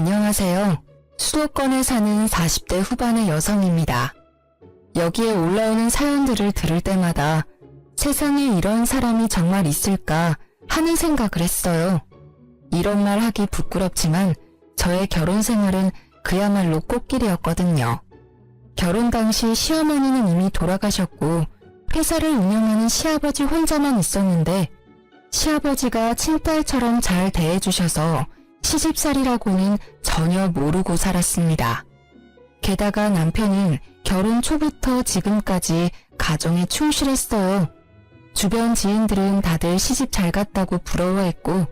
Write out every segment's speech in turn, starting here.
안녕하세요. 수도권에 사는 40대 후반의 여성입니다. 여기에 올라오는 사연들을 들을 때마다 세상에 이런 사람이 정말 있을까 하는 생각을 했어요. 이런 말 하기 부끄럽지만 저의 결혼 생활은 그야말로 꽃길이었거든요. 결혼 당시 시어머니는 이미 돌아가셨고 회사를 운영하는 시아버지 혼자만 있었는데 시아버지가 친딸처럼 잘 대해주셔서 시집살이라고는 전혀 모르고 살았습니다. 게다가 남편은 결혼 초부터 지금까지 가정에 충실했어요. 주변 지인들은 다들 시집 잘 갔다고 부러워했고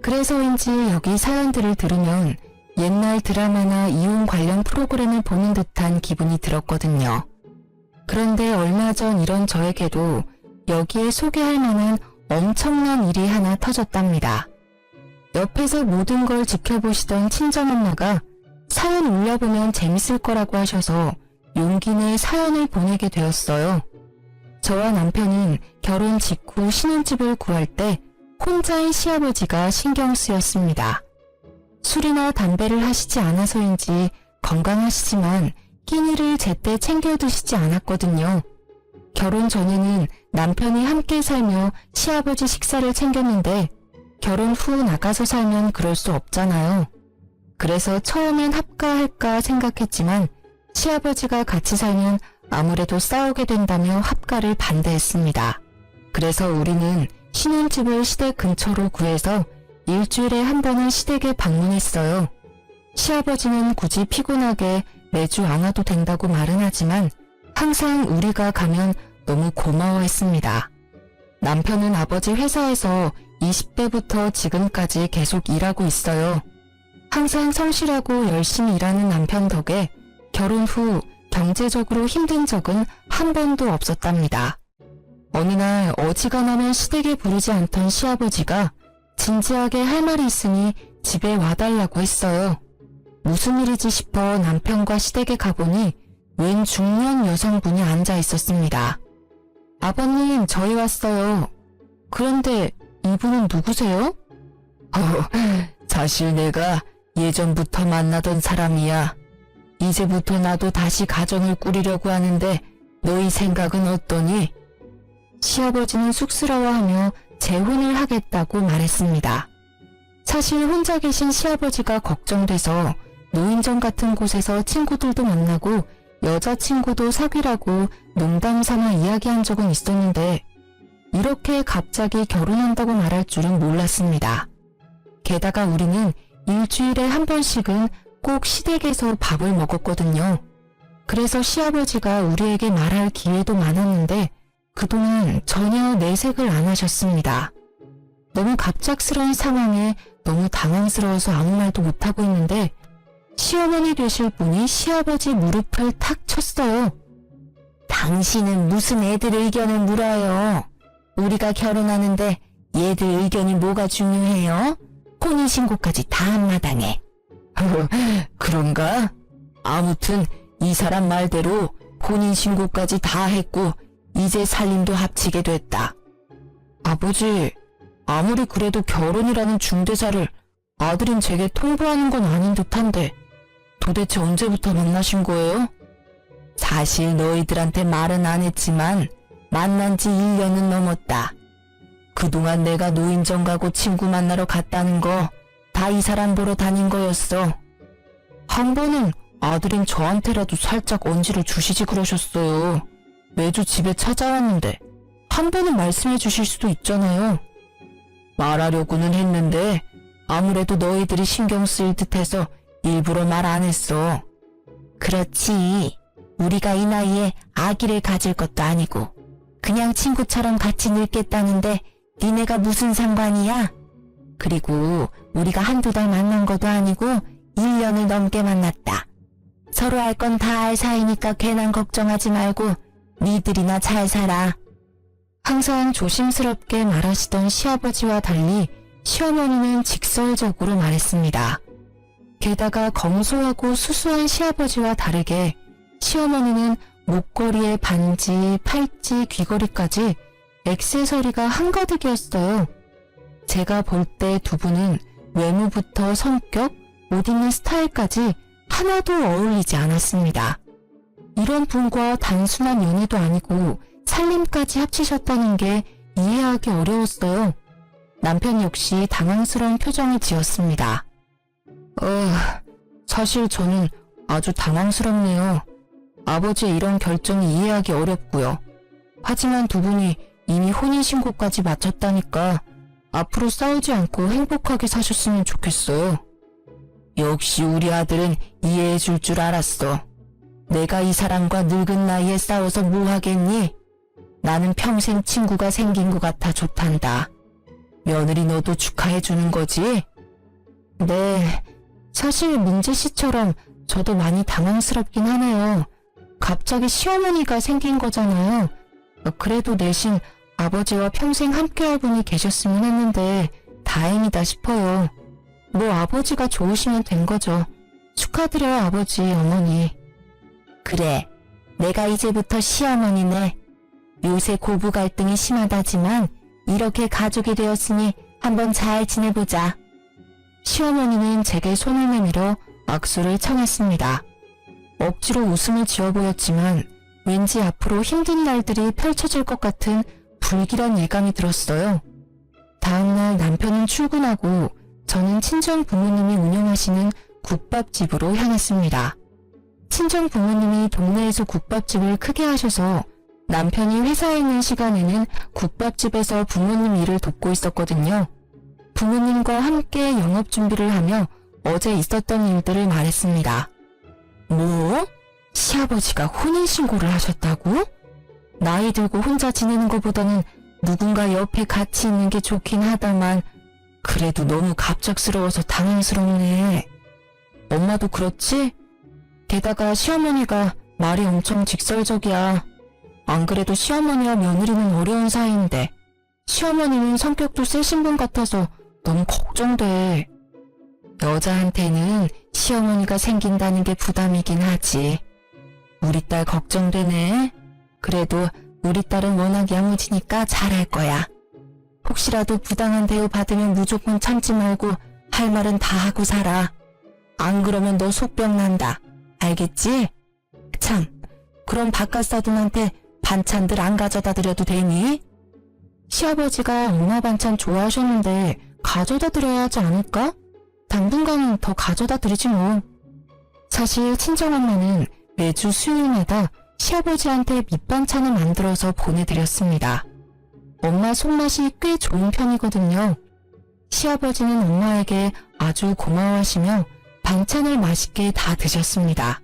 그래서인지 여기 사연들을 들으면 옛날 드라마나 이혼 관련 프로그램을 보는 듯한 기분이 들었거든요. 그런데 얼마 전 이런 저에게도 여기에 소개할 만한 엄청난 일이 하나 터졌답니다. 옆에서 모든 걸 지켜보시던 친정엄마가 사연 올려보면 재밌을 거라고 하셔서 용기 내 사연을 보내게 되었어요. 저와 남편은 결혼 직후 신혼집을 구할 때 혼자인 시아버지가 신경 쓰였습니다. 술이나 담배를 하시지 않아서인지 건강하시지만 끼니를 제때 챙겨 드시지 않았거든요. 결혼 전에는 남편이 함께 살며 시아버지 식사를 챙겼는데 결혼 후 나가서 살면 그럴 수 없잖아요. 그래서 처음엔 합가할까 생각했지만 시아버지가 같이 살면 아무래도 싸우게 된다며 합가를 반대했습니다. 그래서 우리는 신혼집을 시댁 근처로 구해서 일주일에 한 번은 시댁에 방문했어요. 시아버지는 굳이 피곤하게 매주 안 와도 된다고 말은 하지만 항상 우리가 가면 너무 고마워했습니다. 남편은 아버지 회사에서 20대부터 지금까지 계속 일하고 있어요. 항상 성실하고 열심히 일하는 남편 덕에 결혼 후 경제적으로 힘든 적은 한 번도 없었답니다. 어느 날 어지간하면 시댁에 부르지 않던 시아버지가 진지하게 할 말이 있으니 집에 와달라고 했어요. 무슨 일이지 싶어 남편과 시댁에 가보니 웬 중년 여성분이 앉아 있었습니다. 아버님, 저희 왔어요. 그런데 이분은 누구세요? 사실 내가 예전부터 만나던 사람이야. 이제부터 나도 다시 가정을 꾸리려고 하는데 너희 생각은 어떠니? 시아버지는 쑥스러워하며 재혼을 하겠다고 말했습니다. 사실 혼자 계신 시아버지가 걱정돼서 노인정 같은 곳에서 친구들도 만나고 여자친구도 사귀라고 농담삼아 이야기한 적은 있었는데 이렇게 갑자기 결혼한다고 말할 줄은 몰랐습니다. 게다가 우리는 일주일에 한 번씩은 꼭 시댁에서 밥을 먹었거든요. 그래서 시아버지가 우리에게 말할 기회도 많았는데 그동안 전혀 내색을 안 하셨습니다. 너무 갑작스러운 상황에 너무 당황스러워서 아무 말도 못하고 있는데 시어머니 되실 분이 시아버지 무릎을 탁 쳤어요. 당신은 무슨 애들 의견을 물어요? 우리가 결혼하는데 얘들 의견이 뭐가 중요해요? 혼인신고까지 다 한마당에. 그런가? 아무튼 이 사람 말대로 혼인신고까지 다 했고 이제 살림도 합치게 됐다. 아버지, 아무리 그래도 결혼이라는 중대사를 아들인 제게 통보하는 건 아닌 듯한데 도대체 언제부터 만나신 거예요? 사실 너희들한테 말은 안 했지만 만난 지 1년은 넘었다. 그동안 내가 노인정 가고 친구 만나러 갔다는 거 다 이 사람 보러 다닌 거였어. 한 번은 아들인 저한테라도 살짝 언지를 주시지 그러셨어요. 매주 집에 찾아왔는데 한 번은 말씀해 주실 수도 있잖아요. 말하려고는 했는데 아무래도 너희들이 신경 쓰일 듯해서 일부러 말 안 했어. 그렇지. 우리가 이 나이에 아기를 가질 것도 아니고 그냥 친구처럼 같이 늙겠다는데 니네가 무슨 상관이야? 그리고 우리가 한두 달 만난 것도 아니고 1년을 넘게 만났다. 서로 알 건 다 알 사이니까 괜한 걱정하지 말고 니들이나 잘 살아. 항상 조심스럽게 말하시던 시아버지와 달리 시어머니는 직설적으로 말했습니다. 게다가 검소하고 수수한 시아버지와 다르게 시어머니는 목걸이에 반지, 팔찌, 귀걸이까지 액세서리가 한가득이었어요. 제가 볼 때 두 분은 외모부터 성격, 옷 입는 스타일까지 하나도 어울리지 않았습니다. 이런 분과 단순한 연애도 아니고 살림까지 합치셨다는 게 이해하기 어려웠어요. 남편 역시 당황스러운 표정을 지었습니다. 사실 저는 아주 당황스럽네요. 아버지의 이런 결정이 이해하기 어렵고요. 하지만 두 분이 이미 혼인신고까지 마쳤다니까 앞으로 싸우지 않고 행복하게 사셨으면 좋겠어요. 역시 우리 아들은 이해해 줄 줄 알았어. 내가 이 사람과 늙은 나이에 싸워서 뭐 하겠니? 나는 평생 친구가 생긴 것 같아 좋단다. 며느리 너도 축하해 주는 거지? 네, 사실 민재 씨처럼 저도 많이 당황스럽긴 하네요. 갑자기 시어머니가 생긴 거잖아요. 그래도 대신 아버지와 평생 함께할 분이 계셨으면 했는데 다행이다 싶어요. 뭐 아버지가 좋으시면 된 거죠. 축하드려요 아버지, 어머니. 그래, 내가 이제부터 시어머니네. 요새 고부 갈등이 심하다지만 이렇게 가족이 되었으니 한번 잘 지내보자. 시어머니는 제게 손을 내밀어 악수를 청했습니다. 억지로 웃음을 지어 보였지만 왠지 앞으로 힘든 날들이 펼쳐질 것 같은 불길한 예감이 들었어요. 다음날 남편은 출근하고 저는 친정 부모님이 운영하시는 국밥집으로 향했습니다. 친정 부모님이 동네에서 국밥집을 크게 하셔서 남편이 회사에 있는 시간에는 국밥집에서 부모님 일을 돕고 있었거든요. 부모님과 함께 영업 준비를 하며 어제 있었던 일들을 말했습니다. 뭐? 시아버지가 혼인신고를 하셨다고? 나이 들고 혼자 지내는 것보다는 누군가 옆에 같이 있는 게 좋긴 하다만 그래도 너무 갑작스러워서 당황스럽네. 엄마도 그렇지? 게다가 시어머니가 말이 엄청 직설적이야. 안 그래도 시어머니와 며느리는 어려운 사이인데 시어머니는 성격도 세신 분 같아서 너무 걱정돼. 여자한테는 시어머니가 생긴다는 게 부담이긴 하지. 우리 딸 걱정되네. 그래도 우리 딸은 워낙 야무지니까 잘할 거야. 혹시라도 부당한 대우 받으면 무조건 참지 말고 할 말은 다 하고 살아. 안 그러면 너 속병 난다. 알겠지? 참, 그럼 바깥사돈한테 반찬들 안 가져다 드려도 되니? 시아버지가 엄마 반찬 좋아하셨는데 가져다 드려야 하지 않을까? 당분간은 더 가져다 드리지 뭐. 사실 친정엄마는 매주 수요일마다 시아버지한테 밑반찬을 만들어서 보내드렸습니다. 엄마 손맛이 꽤 좋은 편이거든요. 시아버지는 엄마에게 아주 고마워하시며 반찬을 맛있게 다 드셨습니다.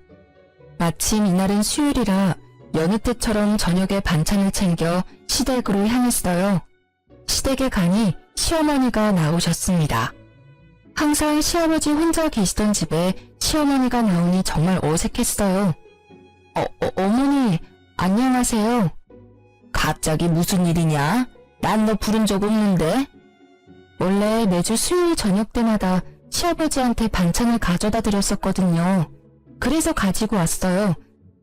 마침 이날은 수요일이라 여느 때처럼 저녁에 반찬을 챙겨 시댁으로 향했어요. 시댁에 가니 시어머니가 나오셨습니다. 항상 시아버지 혼자 계시던 집에 시어머니가 나오니 정말 어색했어요. 어머니, 안녕하세요. 갑자기 무슨 일이냐? 난 너 부른 적 없는데? 원래 매주 수요일 저녁 때마다 시아버지한테 반찬을 가져다 드렸었거든요. 그래서 가지고 왔어요.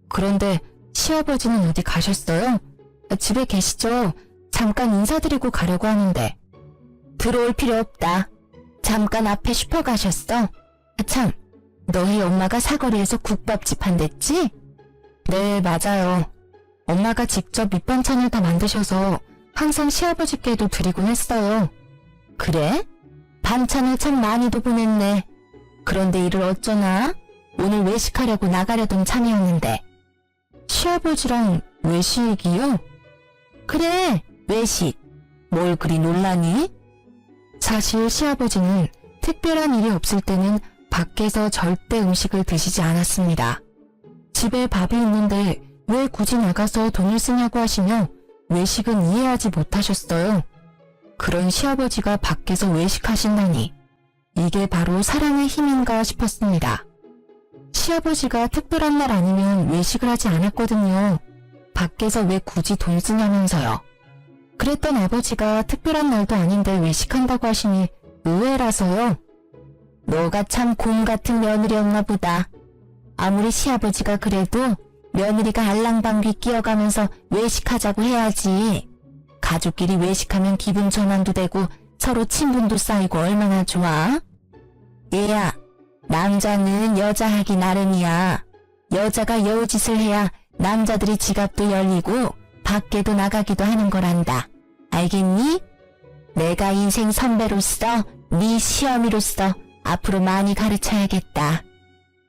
그런데 시아버지는 어디 가셨어요? 집에 계시죠? 잠깐 인사드리고 가려고 하는데. 들어올 필요 없다. 잠깐 앞에 슈퍼 가셨어? 참, 너희 엄마가 사거리에서 국밥집 한댔지? 네, 맞아요. 엄마가 직접 밑반찬을 다 만드셔서 항상 시아버지께도 드리곤 했어요. 그래? 반찬을 참 많이도 보냈네. 그런데 일을 어쩌나? 오늘 외식하려고 나가려던 참이었는데. 시아버지랑 외식이요? 그래, 외식. 뭘 그리 놀라니? 사실 시아버지는 특별한 일이 없을 때는 밖에서 절대 음식을 드시지 않았습니다. 집에 밥이 있는데 왜 굳이 나가서 돈을 쓰냐고 하시며 외식은 이해하지 못하셨어요. 그런 시아버지가 밖에서 외식하신다니 이게 바로 사랑의 힘인가 싶었습니다. 시아버지가 특별한 날 아니면 외식을 하지 않았거든요. 밖에서 왜 굳이 돈 쓰냐면서요. 그랬던 아버지가 특별한 날도 아닌데 외식한다고 하시니 의외라서요. 너가 참 곰 같은 며느리였나 보다. 아무리 시아버지가 그래도 며느리가 알랑방귀 끼어가면서 외식하자고 해야지. 가족끼리 외식하면 기분 전환도 되고 서로 친분도 쌓이고 얼마나 좋아? 얘야, 남자는 여자 하기 나름이야. 여자가 여우짓을 해야 남자들이 지갑도 열리고 밖에도 나가기도 하는 거란다. 알겠니? 내가 인생 선배로서 네 시어미로서 앞으로 많이 가르쳐야겠다.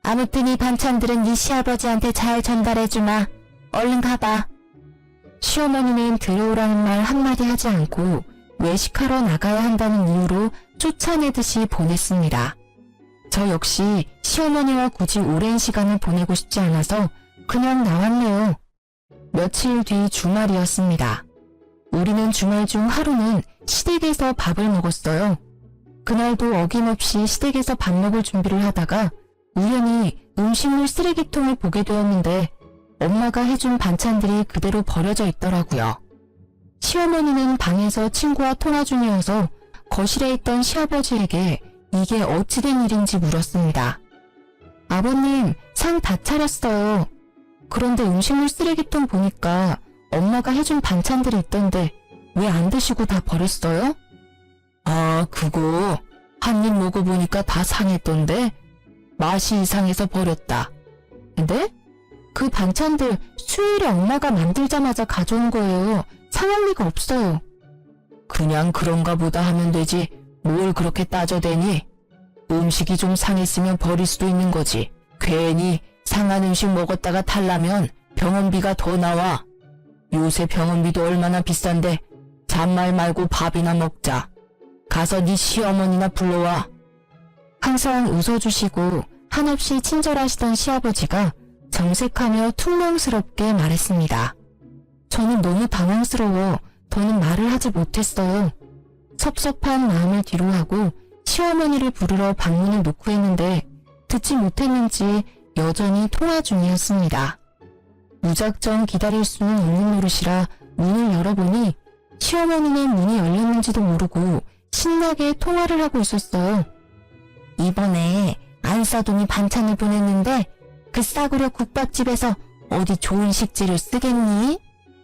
아무튼 이 반찬들은 네 시아버지한테 잘 전달해주마. 얼른 가봐. 시어머니는 들어오라는 말 한마디 하지 않고 외식하러 나가야 한다는 이유로 쫓아내듯이 보냈습니다. 저 역시 시어머니와 굳이 오랜 시간을 보내고 싶지 않아서 그냥 나왔네요. 며칠 뒤 주말이었습니다. 우리는 주말 중 하루는 시댁에서 밥을 먹었어요. 그날도 어김없이 시댁에서 밥 먹을 준비를 하다가 우연히 음식물 쓰레기통을 보게 되었는데 엄마가 해준 반찬들이 그대로 버려져 있더라고요. 시어머니는 방에서 친구와 통화 중이어서 거실에 있던 시아버지에게 이게 어찌된 일인지 물었습니다. 아버님, 상 다 차렸어요. 그런데 음식물 쓰레기통 보니까 엄마가 해준 반찬들이 있던데 왜 안 드시고 다 버렸어요? 아, 그거 한 입 먹어보니까 다 상했던데 맛이 이상해서 버렸다. 근데 그 반찬들 수요일에 엄마가 만들자마자 가져온 거예요. 상할 리가 없어요. 그냥 그런가 보다 하면 되지 뭘 그렇게 따져대니? 음식이 좀 상했으면 버릴 수도 있는 거지. 괜히 상한 음식 먹었다가 탈라면 병원비가 더 나와. 요새 병원비도 얼마나 비싼데 잔말 말고 밥이나 먹자. 가서 네 시어머니나 불러와. 항상 웃어주시고 한없이 친절하시던 시아버지가 정색하며 퉁명스럽게 말했습니다. 저는 너무 당황스러워 더는 말을 하지 못했어요. 섭섭한 마음을 뒤로하고 시어머니를 부르러 방문을 놓고 했는데 듣지 못했는지 여전히 통화 중이었습니다. 무작정 기다릴 수는 없는 노릇이라 문을 열어보니 시어머니는 문이 열렸는지도 모르고 신나게 통화를 하고 있었어요. 이번에 안 싸돈이 반찬을 보냈는데 그 싸구려 국밥집에서 어디 좋은 식재료 쓰겠니?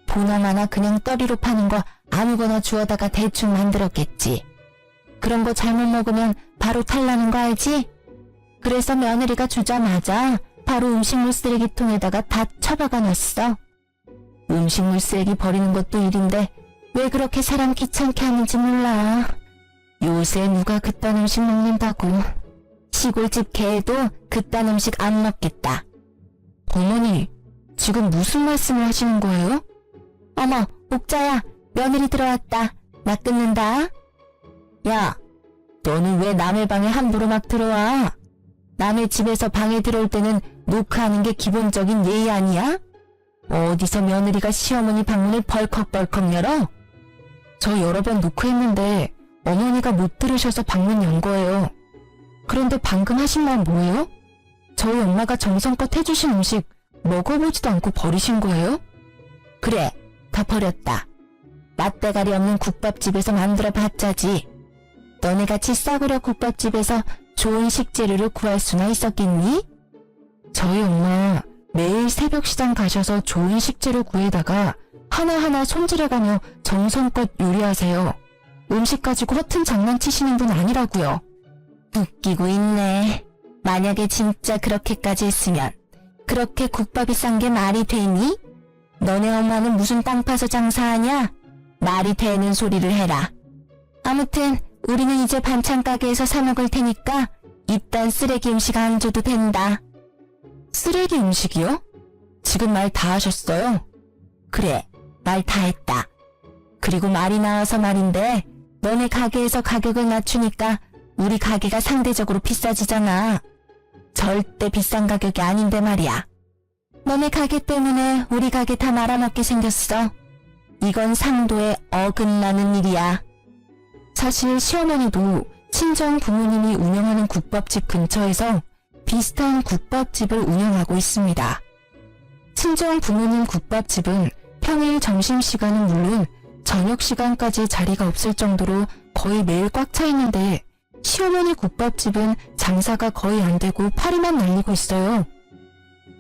보나마나 그냥 떠리로 파는 거 아무거나 주워다가 대충 만들었겠지. 그런 거 잘못 먹으면 바로 탈나는 거 알지? 그래서 며느리가 주자마자 바로 음식물 쓰레기통에다가 다 처박아 놨어. 음식물 쓰레기 버리는 것도 일인데 왜 그렇게 사람 귀찮게 하는지 몰라. 요새 누가 그딴 음식 먹는다고. 시골집 개도 그딴 음식 안 먹겠다. 어머니, 지금 무슨 말씀을 하시는 거예요? 어머, 옥자야, 며느리 들어왔다. 나 끊는다. 야, 너는 왜 남의 방에 함부로 막 들어와? 남의 집에서 방에 들어올 때는 노크하는 게 기본적인 예의 아니야? 어디서 며느리가 시어머니 방문을 벌컥벌컥 열어? 저 여러 번 노크했는데 어머니가 못 들으셔서 방문 연 거예요. 그런데 방금 하신 말 뭐예요? 저희 엄마가 정성껏 해주신 음식 먹어보지도 않고 버리신 거예요? 그래, 다 버렸다. 맛대가리 없는 국밥집에서 만들어 봤자지. 너네같이 싸구려 국밥집에서 좋은 식재료를 구할 수나 있었겠니? 저희 엄마 매일 새벽 시장 가셔서 좋은 식재료 구해다가 하나하나 손질해가며 정성껏 요리하세요. 음식 가지고 허튼 장난치시는 분 아니라고요. 웃기고 있네. 만약에 진짜 그렇게까지 했으면 그렇게 국밥이 싼 게 말이 되니? 너네 엄마는 무슨 땅 파서 장사하냐? 말이 되는 소리를 해라. 아무튼 우리는 이제 반찬 가게에서 사 먹을 테니까 이딴 쓰레기 음식 안 줘도 된다. 쓰레기 음식이요? 지금 말 다 하셨어요? 그래, 말 다 했다. 그리고 말이 나와서 말인데 너네 가게에서 가격을 낮추니까 우리 가게가 상대적으로 비싸지잖아. 절대 비싼 가격이 아닌데 말이야. 너네 가게 때문에 우리 가게 다 말아먹게 생겼어. 이건 상도에 어긋나는 일이야. 사실 시어머니도 친정 부모님이 운영하는 국밥집 근처에서 비슷한 국밥집을 운영하고 있습니다. 친정 부모님 국밥집은 평일 점심시간은 물론 저녁시간까지 자리가 없을 정도로 거의 매일 꽉 차 있는데 시어머니 국밥집은 장사가 거의 안 되고 파리만 날리고 있어요.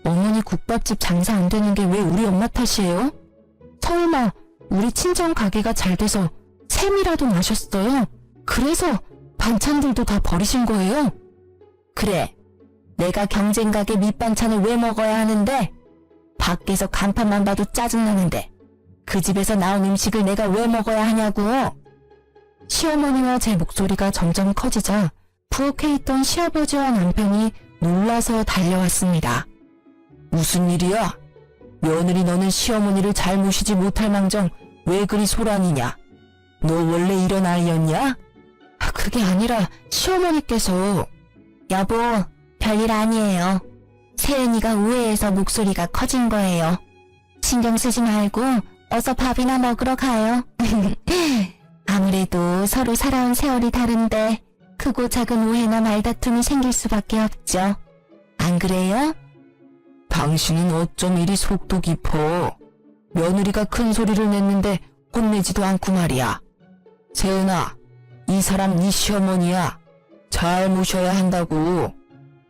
어머니 국밥집 장사 안 되는 게 왜 우리 엄마 탓이에요? 설마 우리 친정 가게가 잘 돼서 샘이라도 나셨어요? 그래서 반찬들도 다 버리신 거예요? 그래, 내가 경쟁가게 밑반찬을 왜 먹어야 하는데? 밖에서 간판만 봐도 짜증나는데 그 집에서 나온 음식을 내가 왜 먹어야 하냐고. 시어머니와 제 목소리가 점점 커지자 부엌에 있던 시아버지와 남편이 놀라서 달려왔습니다. 무슨 일이야? 며느리 너는 시어머니를 잘 모시지 못할 망정 왜 그리 소란이냐? 너 원래 이런 아이였냐? 그게 아니라 시어머니께서. 여보, 별일 아니에요. 세은이가 우회해서 목소리가 커진 거예요. 신경 쓰지 말고 어서 밥이나 먹으러 가요. 아무래도 서로 살아온 세월이 다른데 크고 작은 오해나 말다툼이 생길 수밖에 없죠. 안 그래요? 당신은 어쩜 이리 속도 깊어. 며느리가 큰 소리를 냈는데 혼내지도 않고 말이야. 세은아, 이 사람 네 시어머니야. 잘 모셔야 한다고.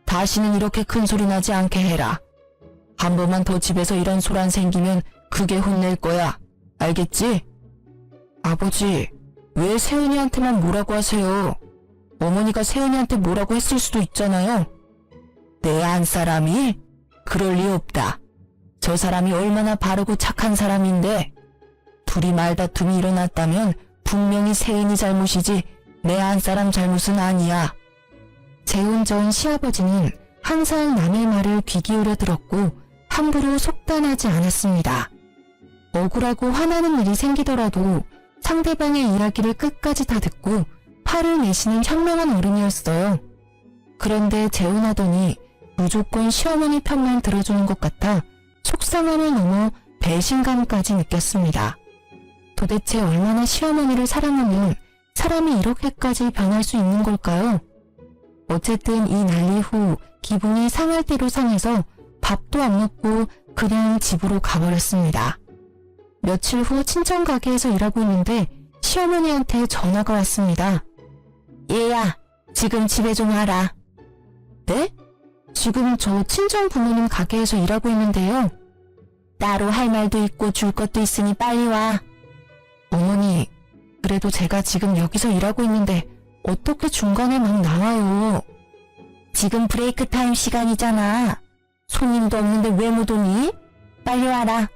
다시는 이렇게 큰 소리 나지 않게 해라. 한 번만 더 집에서 이런 소란 생기면 크게 혼낼 거야. 알겠지? 아버지, 왜 세은이한테만 뭐라고 하세요? 어머니가 세은이한테 뭐라고 했을 수도 있잖아요. 내 안사람이? 그럴 리 없다. 저 사람이 얼마나 바르고 착한 사람인데 둘이 말다툼이 일어났다면 분명히 세은이 잘못이지 내 안사람 잘못은 아니야. 재혼 전 시아버지는 항상 남의 말을 귀 기울여 들었고 함부로 속단하지 않았습니다. 억울하고 화나는 일이 생기더라도 상대방의 이야기를 끝까지 다 듣고 화를 내시는 현명한 어른이었어요. 그런데 재혼하더니 무조건 시어머니 편만 들어주는 것 같아 속상함을 넘어 배신감까지 느꼈습니다. 도대체 얼마나 시어머니를 사랑하면 사람이 이렇게까지 변할 수 있는 걸까요? 어쨌든 이 난리 후 기분이 상할 대로 상해서 밥도 안 먹고 그냥 집으로 가버렸습니다. 며칠 후 친정 가게에서 일하고 있는데 시어머니한테 전화가 왔습니다. 얘야, 지금 집에 좀 와라. 네? 지금 저 친정 부모님 가게에서 일하고 있는데요. 따로 할 말도 있고 줄 것도 있으니 빨리 와. 어머니, 그래도 제가 지금 여기서 일하고 있는데 어떻게 중간에 막 나와요. 지금 브레이크 타임 시간이잖아. 손님도 없는데 왜 못 오니? 빨리 와라.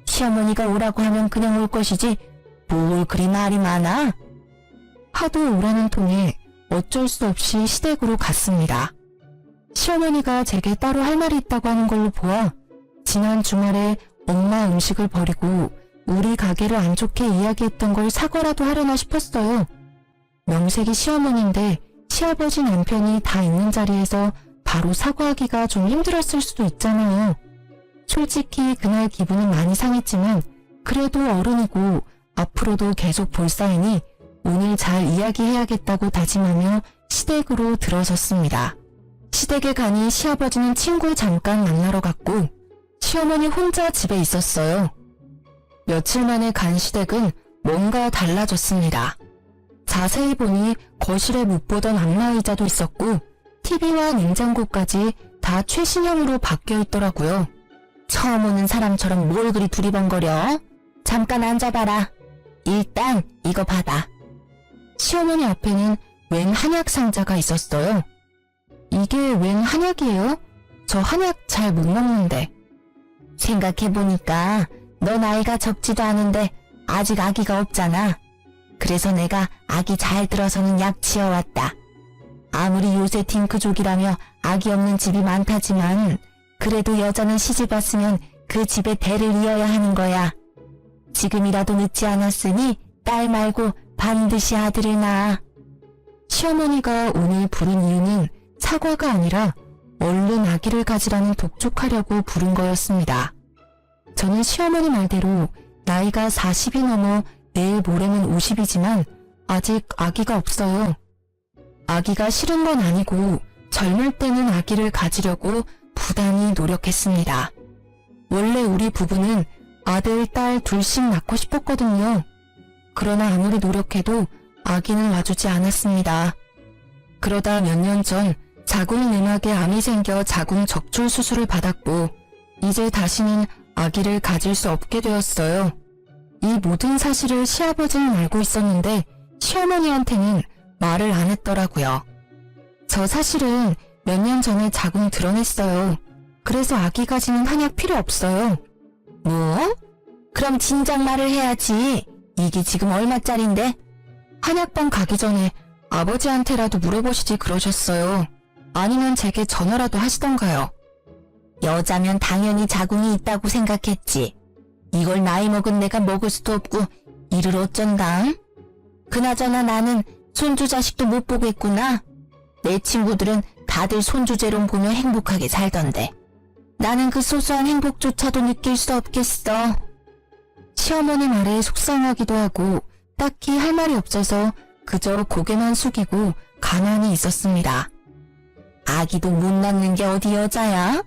시어머니가 오라고 하면 그냥 올 것이지 뭘 그리 말이 많아? 하도 오라는 통에 어쩔 수 없이 시댁으로 갔습니다. 시어머니가 제게 따로 할 말이 있다고 하는 걸로 보아 지난 주말에 엄마 음식을 버리고 우리 가게를 안 좋게 이야기했던 걸 사과라도 하려나 싶었어요. 명색이 시어머니인데 시아버지 남편이 다 있는 자리에서 바로 사과하기가 좀 힘들었을 수도 있잖아요. 솔직히 그날 기분은 많이 상했지만 그래도 어른이고 앞으로도 계속 볼 사이니 오늘 잘 이야기해야겠다고 다짐하며 시댁으로 들어섰습니다. 시댁에 가니 시아버지는 친구 잠깐 만나러 갔고 시어머니 혼자 집에 있었어요. 며칠 만에 간 시댁은 뭔가 달라졌습니다. 자세히 보니 거실에 못 보던 안마의자도 있었고 TV와 냉장고까지 다 최신형으로 바뀌어 있더라고요. 처음 오는 사람처럼 뭘 그리 두리번거려? 잠깐 앉아봐라. 일단 이거 받아. 시어머니 앞에는 웬 한약 상자가 있었어요. 이게 웬 한약이에요? 저 한약 잘 못 먹는데. 생각해보니까 너 나이가 적지도 않은데 아직 아기가 없잖아. 그래서 내가 아기 잘 들어서는 약 지어왔다. 아무리 요새 딩크족이라며 아기 없는 집이 많다지만 그래도 여자는 시집 왔으면 그 집의 대를 이어야 하는 거야. 지금이라도 늦지 않았으니 딸 말고 반드시 아들을 낳아. 시어머니가 오늘 부른 이유는 사과가 아니라 얼른 아기를 가지라는 독촉하려고 부른 거였습니다. 저는 시어머니 말대로 나이가 40이 넘어 내일 모레면 50이지만 아직 아기가 없어요. 아기가 싫은 건 아니고 젊을 때는 아기를 가지려고 부단히 노력했습니다. 원래 우리 부부는 아들, 딸 둘씩 낳고 싶었거든요. 그러나 아무리 노력해도 아기는 와주지 않았습니다. 그러다 몇 년 전 자궁 내막에 암이 생겨 자궁 적출 수술을 받았고 이제 다시는 아기를 가질 수 없게 되었어요. 이 모든 사실을 시아버지는 알고 있었는데 시어머니한테는 말을 안 했더라고요. 저 사실은 몇 년 전에 자궁 드러냈어요. 그래서 아기 가지는 한약 필요 없어요. 뭐? 그럼 진작 말을 해야지. 이게 지금 얼마짜린데? 한약방 가기 전에 아버지한테라도 물어보시지 그러셨어요. 아니면 제게 전화라도 하시던가요. 여자면 당연히 자궁이 있다고 생각했지. 이걸 나이 먹은 내가 먹을 수도 없고 이를 어쩐담? 그나저나 나는 손주 자식도 못 보겠구나. 내 친구들은 다들 손주제론 보며 행복하게 살던데. 나는 그 소소한 행복조차도 느낄 수 없겠어. 시어머니 말에 속상하기도 하고 딱히 할 말이 없어서 그저 고개만 숙이고 가만히 있었습니다. 아기도 못 낳는 게 어디 여자야?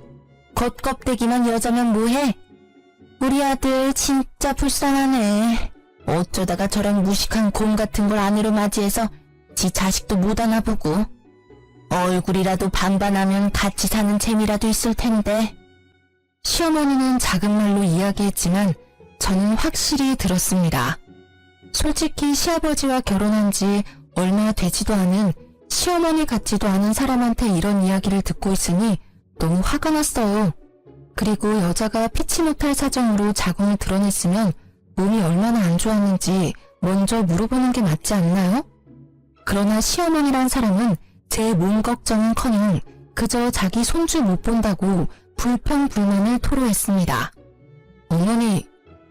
겉껍데기만 여자면 뭐해? 우리 아들 진짜 불쌍하네. 어쩌다가 저런 무식한 곰 같은 걸 아내로 맞이해서 지 자식도 못 안아보고. 얼굴이라도 반반하면 같이 사는 재미라도 있을 텐데. 시어머니는 작은 말로 이야기했지만 저는 확실히 들었습니다. 솔직히 시아버지와 결혼한 지 얼마 되지도 않은 시어머니 같지도 않은 사람한테 이런 이야기를 듣고 있으니 너무 화가 났어요. 그리고 여자가 피치 못할 사정으로 자궁을 드러냈으면 몸이 얼마나 안 좋았는지 먼저 물어보는 게 맞지 않나요? 그러나 시어머니란 사람은 제 몸 걱정은커녕 그저 자기 손주 못 본다고 불평불만을 토로했습니다. 어머니,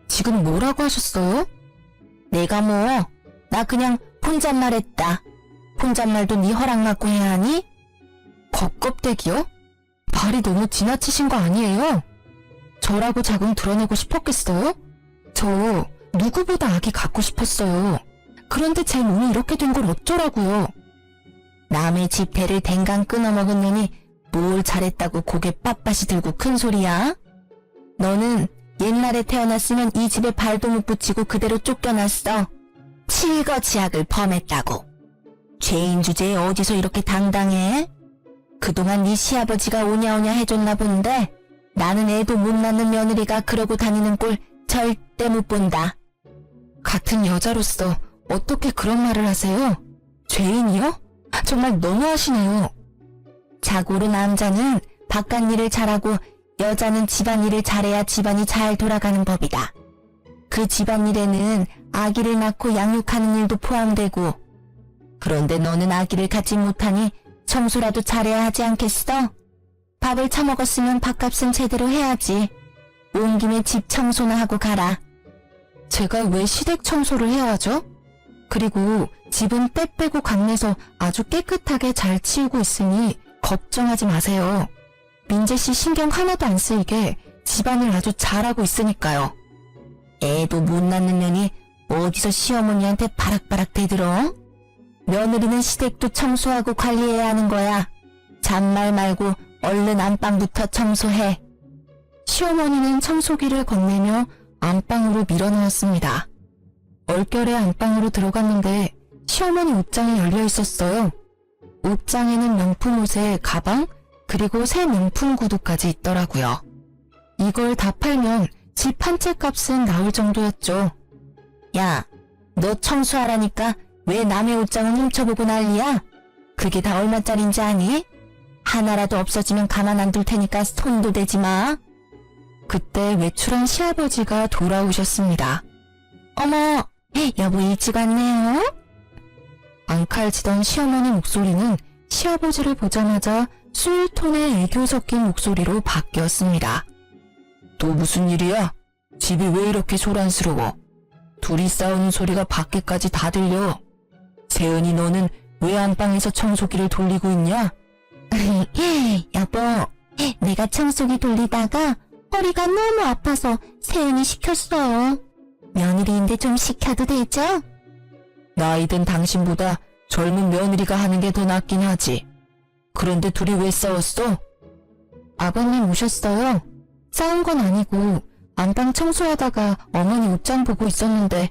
지금 뭐라고 하셨어요? 내가 뭐, 나 그냥 혼잣말했다. 혼잣말도 네 허락 받고 해야 하니? 겉껍데기요? 말이 너무 지나치신 거 아니에요? 저라고 자궁 드러내고 싶었겠어요? 저 누구보다 아기 갖고 싶었어요. 그런데 제 몸이 이렇게 된 걸 어쩌라고요? 남의 지폐를 댕강 끊어먹은 년이 뭘 잘했다고 고개 빳빳이 들고 큰 소리야? 너는 옛날에 태어났으면 이 집에 발도 못 붙이고 그대로 쫓겨났어. 칠거지약을 범했다고. 죄인 주제에 어디서 이렇게 당당해? 그동안 네 시아버지가 오냐오냐 해줬나 본데 나는 애도 못 낳는 며느리가 그러고 다니는 꼴 절대 못 본다. 같은 여자로서 어떻게 그런 말을 하세요? 죄인이요? 정말 너무하시네요. 자고로 남자는 바깥일을 잘하고 여자는 집안일을 잘해야 집안이 잘 돌아가는 법이다. 그 집안일에는 아기를 낳고 양육하는 일도 포함되고. 그런데 너는 아기를 갖지 못하니 청소라도 잘해야 하지 않겠어? 밥을 처먹었으면 밥값은 제대로 해야지. 온 김에 집 청소나 하고 가라. 제가 왜 시댁 청소를 해야 하죠? 그리고 집은 때 빼고 간내서 아주 깨끗하게 잘 치우고 있으니 걱정하지 마세요. 민재씨 신경 하나도 안 쓰이게 집안을 아주 잘하고 있으니까요. 애도 못 낳는 년이 어디서 시어머니한테 바락바락 대들어? 며느리는 시댁도 청소하고 관리해야 하는 거야. 잔말 말고 얼른 안방부터 청소해. 시어머니는 청소기를 건네며 안방으로 밀어넣었습니다. 얼결에 안방으로 들어갔는데 시어머니 옷장이 열려 있었어요. 옷장에는 명품 옷에 가방, 그리고 새 명품 구두까지 있더라고요. 이걸 다 팔면 집 한 채 값은 나올 정도였죠. 야, 너 청소하라니까 왜 남의 옷장을 훔쳐보고 난리야? 그게 다 얼마짜린지 아니? 하나라도 없어지면 가만 안 둘 테니까 손도 대지 마. 그때 외출한 시아버지가 돌아오셨습니다. 어머, 여보 일찍 왔네요. 앙칼지던 시어머니 목소리는 시아버지를 보자마자 술톤의 애교 섞인 목소리로 바뀌었습니다. 또 무슨 일이야? 집이 왜 이렇게 소란스러워? 둘이 싸우는 소리가 밖에까지 다 들려. 세은이 너는 왜 안방에서 청소기를 돌리고 있냐? 여보, 내가 청소기 돌리다가 허리가 너무 아파서 세은이 시켰어요. 며느리인데 좀 시켜도 되죠? 나이든 당신보다 젊은 며느리가 하는 게 더 낫긴 하지. 그런데 둘이 왜 싸웠어? 아버님 오셨어요. 싸운 건 아니고 안방 청소하다가 어머니 옷장 보고 있었는데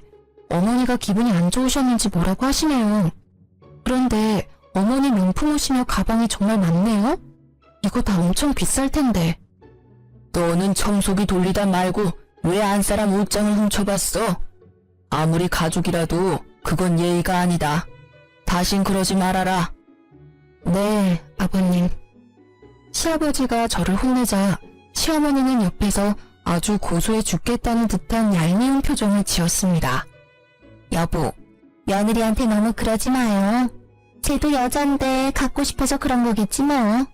어머니가 기분이 안 좋으셨는지 뭐라고 하시네요. 그런데 어머니 명품 옷이며 가방이 정말 많네요. 이거 다 엄청 비쌀 텐데. 너는 청소기 돌리다 말고 왜 안 사람 옷장을 훔쳐봤어? 아무리 가족이라도 그건 예의가 아니다. 다신 그러지 말아라. 네, 아버님. 시아버지가 저를 혼내자 시어머니는 옆에서 아주 고소해 죽겠다는 듯한 얄미운 표정을 지었습니다. 여보, 며느리한테 너무 그러지 마요. 쟤도 여잔데 갖고 싶어서 그런 거겠지 뭐.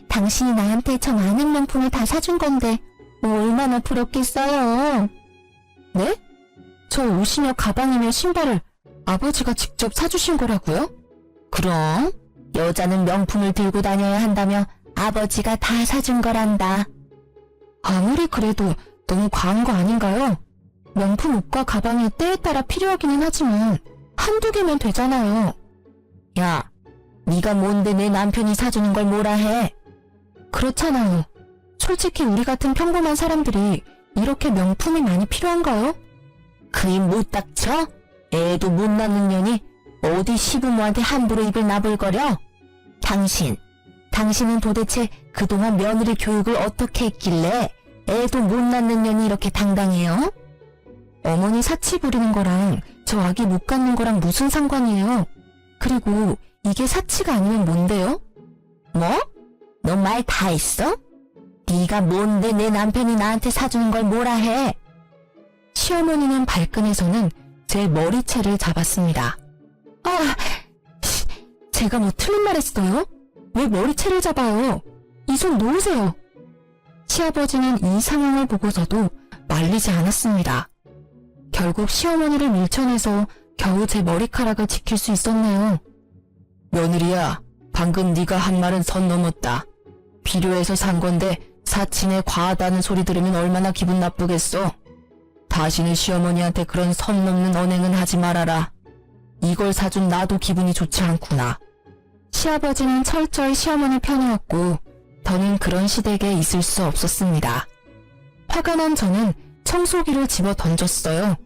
당신이 나한테 저 많은 명품을 다 사준 건데 뭐 얼마나 부럽겠어요. 네? 저 옷이며 가방이며 신발을 아버지가 직접 사주신 거라고요? 그럼 여자는 명품을 들고 다녀야 한다며 아버지가 다 사준 거란다. 아무리 그래도 너무 과한 거 아닌가요? 명품 옷과 가방이 때에 따라 필요하기는 하지만 한두 개면 되잖아요. 야, 네가 뭔데 내 남편이 사주는 걸 뭐라 해? 그렇잖아요. 솔직히 우리 같은 평범한 사람들이 이렇게 명품이 많이 필요한가요? 그 입 못 닥쳐? 애도 못 낳는 년이 어디 시부모한테 함부로 입을 나불거려? 당신은 도대체 그동안 며느리 교육을 어떻게 했길래 애도 못 낳는 년이 이렇게 당당해요? 어머니 사치 부리는 거랑 저 아기 못 갖는 거랑 무슨 상관이에요? 그리고 이게 사치가 아니면 뭔데요? 뭐? 너 말 다 했어? 네가 뭔데 내 남편이 나한테 사주는 걸 뭐라 해? 시어머니는 발끈해서는 제 머리채를 잡았습니다. 제가 뭐 틀린 말 했어요? 왜 머리채를 잡아요? 이 손 놓으세요. 시아버지는 이 상황을 보고서도 말리지 않았습니다. 결국 시어머니를 밀쳐내서 겨우 제 머리카락을 지킬 수 있었네요. 며느리야, 방금 네가 한 말은 선 넘었다. 필요해서 산 건데 사친에 과하다는 소리 들으면 얼마나 기분 나쁘겠어. 다시는 시어머니한테 그런 선 넘는 언행은 하지 말아라. 이걸 사준 나도 기분이 좋지 않구나. 시아버지는 철저히 시어머니 편이었고 더는 그런 시댁에 있을 수 없었습니다. 화가 난 저는 청소기를 집어 던졌어요.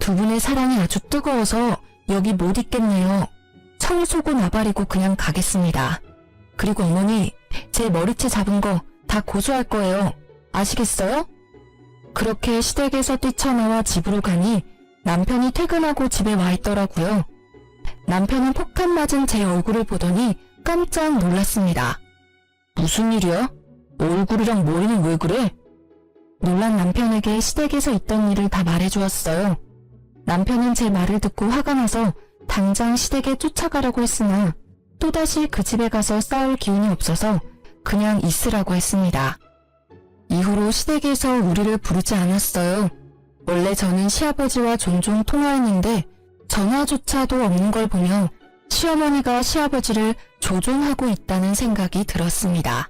두 분의 사랑이 아주 뜨거워서 여기 못 있겠네요. 청소고 나발이고 그냥 가겠습니다. 그리고 어머니, 제 머리채 잡은 거 다 고소할 거예요. 아시겠어요? 그렇게 시댁에서 뛰쳐나와 집으로 가니 남편이 퇴근하고 집에 와 있더라고요. 남편은 폭탄 맞은 제 얼굴을 보더니 깜짝 놀랐습니다. 무슨 일이야? 얼굴이랑 머리는 왜 그래? 놀란 남편에게 시댁에서 있던 일을 다 말해주었어요. 남편은 제 말을 듣고 화가 나서 당장 시댁에 쫓아가려고 했으나 또다시 그 집에 가서 싸울 기운이 없어서 그냥 있으라고 했습니다. 이후로 시댁에서 우리를 부르지 않았어요. 원래 저는 시아버지와 종종 통화했는데 전화조차도 없는 걸 보며 시어머니가 시아버지를 조종하고 있다는 생각이 들었습니다.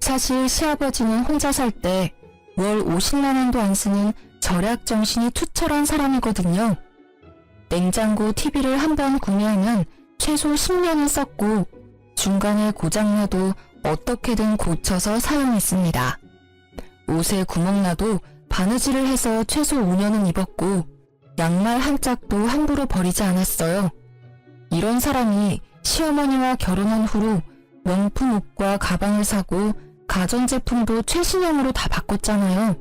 사실 시아버지는 혼자 살 때 월 50만 원도 안 쓰는 절약 정신이 투철한 사람이거든요. 냉장고 TV를 한 번 구매하면 최소 10년은 썼고 중간에 고장나도 어떻게든 고쳐서 사용했습니다. 옷에 구멍나도 바느질을 해서 최소 5년은 입었고 양말 한 짝도 함부로 버리지 않았어요. 이런 사람이 시어머니와 결혼한 후로 명품 옷과 가방을 사고 가전제품도 최신형으로 다 바꿨잖아요.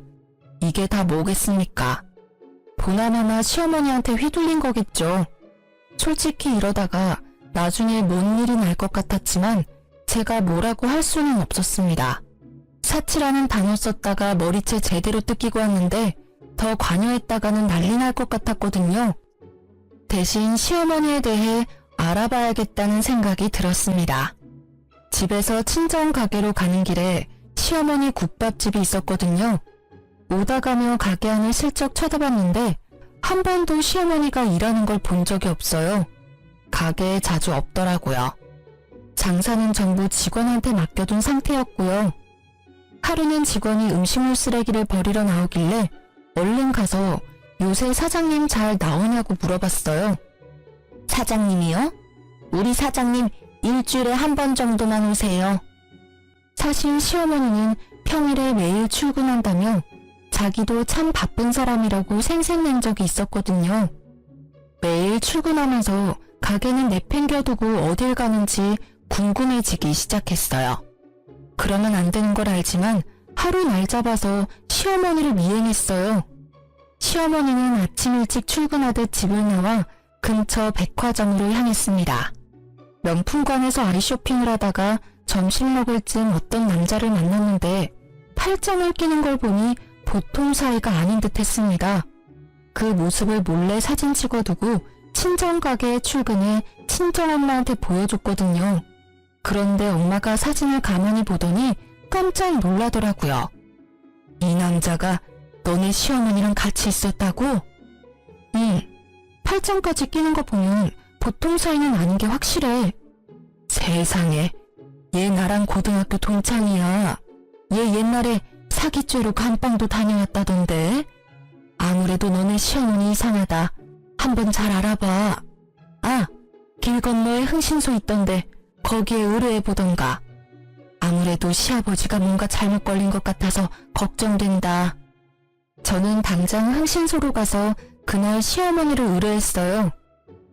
이게 다 뭐겠습니까? 보나마나 시어머니한테 휘둘린 거겠죠. 솔직히 이러다가 나중에 뭔 일이 날 것 같았지만 제가 뭐라고 할 수는 없었습니다. 사치라는 단어 썼다가 머리채 제대로 뜯기고 왔는데 더 관여했다가는 난리 날 것 같았거든요. 대신 시어머니에 대해 알아봐야겠다는 생각이 들었습니다. 집에서 친정 가게로 가는 길에 시어머니 국밥집이 있었거든요. 오다 가며 가게 안을 슬쩍 쳐다봤는데 한 번도 시어머니가 일하는 걸 본 적이 없어요. 가게에 자주 없더라고요. 장사는 전부 직원한테 맡겨둔 상태였고요. 하루는 직원이 음식물 쓰레기를 버리러 나오길래 얼른 가서 요새 사장님 잘 나오냐고 물어봤어요. 사장님이요? 우리 사장님 일주일에 한 번 정도만 오세요. 사실 시어머니는 평일에 매일 출근한다며 자기도 참 바쁜 사람이라고 생색낸 적이 있었거든요. 매일 출근하면서 가게는 내팽겨두고 어딜 가는지 궁금해지기 시작했어요. 그러면 안 되는 걸 알지만 하루 날 잡아서 시어머니를 미행했어요. 시어머니는 아침 일찍 출근하듯 집을 나와 근처 백화점으로 향했습니다. 명품관에서 아이쇼핑을 하다가 점심 먹을 쯤 어떤 남자를 만났는데 팔짱을 끼는 걸 보니 보통 사이가 아닌 듯 했습니다. 그 모습을 몰래 사진 찍어두고 친정 가게에 출근해 친정엄마한테 보여줬거든요. 그런데 엄마가 사진을 가만히 보더니 깜짝 놀라더라고요. 이 남자가 너네 시어머니랑 같이 있었다고? 응. 팔짱까지 끼는 거 보면 보통 사이는 아닌 게 확실해. 세상에. 얘 나랑 고등학교 동창이야. 얘 옛날에 사기죄로 감방도 다녀왔다던데. 아무래도 너네 시어머니 이상하다. 한번 잘 알아봐. 아, 길 건너에 흥신소 있던데 거기에 의뢰해보던가. 아무래도 시아버지가 뭔가 잘못 걸린 것 같아서 걱정된다. 저는 당장 흥신소로 가서 그날 시어머니를 의뢰했어요.